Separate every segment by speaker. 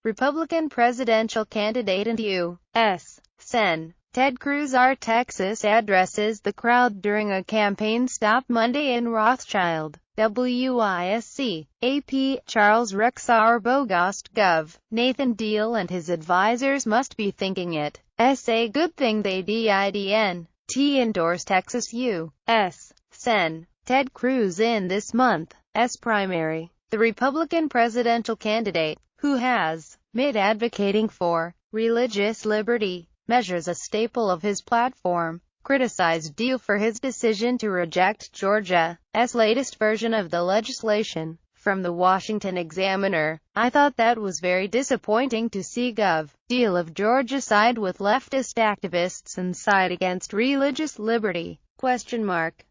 Speaker 1: Republican presidential candidate and U.S. Sen. Ted Cruz our Texas addresses the crowd during a campaign stop Monday in Rothschild, WISC. AP, Charles Rex our Bogost Gov. Nathan Deal and his advisors must be thinking it. A good thing they didn't endorse Texas U.S. Sen. Ted Cruz in this month's primary. The Republican presidential candidate, who has been advocating for religious liberty measures a staple of his platform, criticized Deal for his decision to reject Georgia's latest version of the legislation. From the Washington Examiner, I thought that was very disappointing to see Gov. Deal of Georgia side with leftist activists and side against religious liberty.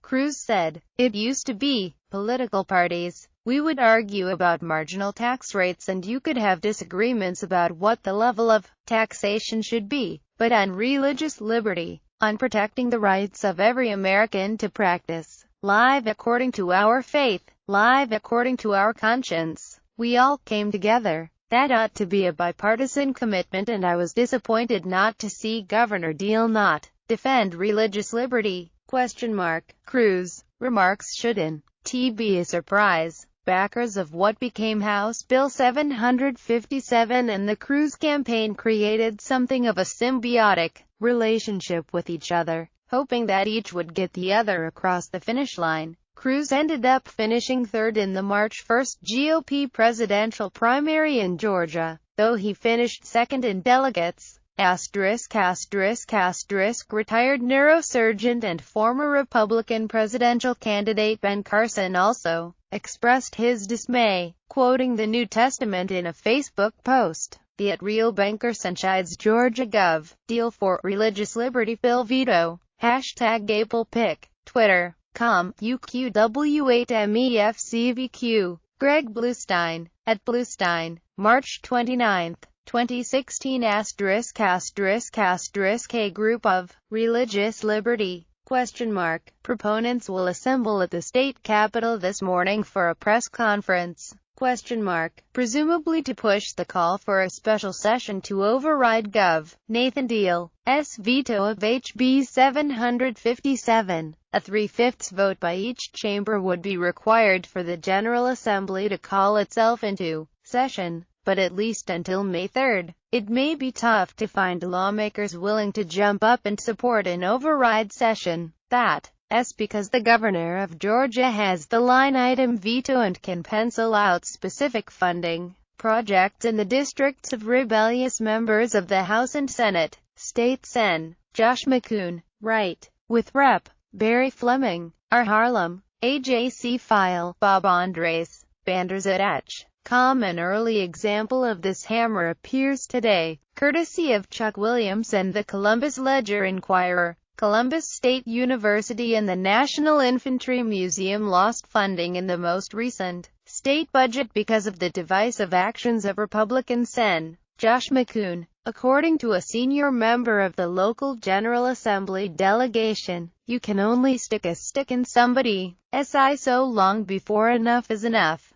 Speaker 1: Cruz said, "It used to be political parties. We would argue about marginal tax rates and you could have disagreements about what the level of taxation should be. But on religious liberty, on protecting the rights of every American to practice life according to our faith, life according to our conscience, we all came together. That ought to be a bipartisan commitment and I was disappointed not to see Governor Deal not defend religious liberty." Cruz remarks shouldn't be a surprise. Backers of what became House Bill 757 and the Cruz campaign created something of a symbiotic relationship with each other, hoping that each would get the other across the finish line. Cruz ended up finishing third in the March 1st GOP presidential primary in Georgia, though he finished second in delegates. Retired neurosurgeon and former Republican presidential candidate Ben Carson also expressed his dismay, quoting the New Testament in a Facebook post. The @Real Banker chides Georgia Gov. Deal for religious liberty bill veto. #AprilPic. Twitter.com. UQW8MEFCVQ. Greg Bluestein, @Bluestein. March 29, 2016 ***** A group of religious liberty ? Proponents will assemble at the state capitol this morning for a press conference ? Presumably to push the call for a special session to override Gov. Nathan Deal's veto of HB 757. A 3/5 vote by each chamber would be required for the General Assembly to call itself into session. But at least until May 3rd, it may be tough to find lawmakers willing to jump up and support an override session. That's because the governor of Georgia has the line-item veto and can pencil out specific funding projects in the districts of rebellious members of the House and Senate. State Sen. Josh McCoon, right, with Rep. Barry Fleming, our Harlem, AJC file, Bob Andres, Banders at H. An early example of this hammer appears today, courtesy of Chuck Williams and the Columbus Ledger-Inquirer. Columbus State University and the National Infantry Museum lost funding in the most recent state budget because of the divisive actions of Republican Sen. Josh McCoon. According to a senior member of the local General Assembly delegation, you can only stick a stick in somebody's eye so long before enough is enough.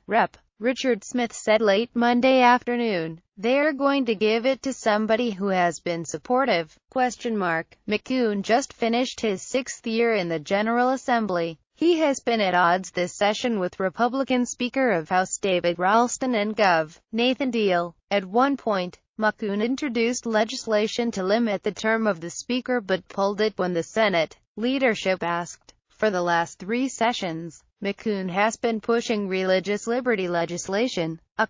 Speaker 1: Rep. Richard Smith said late Monday afternoon, they're going to give it to somebody who has been supportive. McCoon just finished his 6th year in the General Assembly. He has been at odds this session with Republican Speaker of House David Ralston and Gov. Nathan Deal. At one point, McCoon introduced legislation to limit the term of the Speaker but pulled it when the Senate leadership asked. For the last 3 sessions, McCoon has been pushing religious liberty legislation, a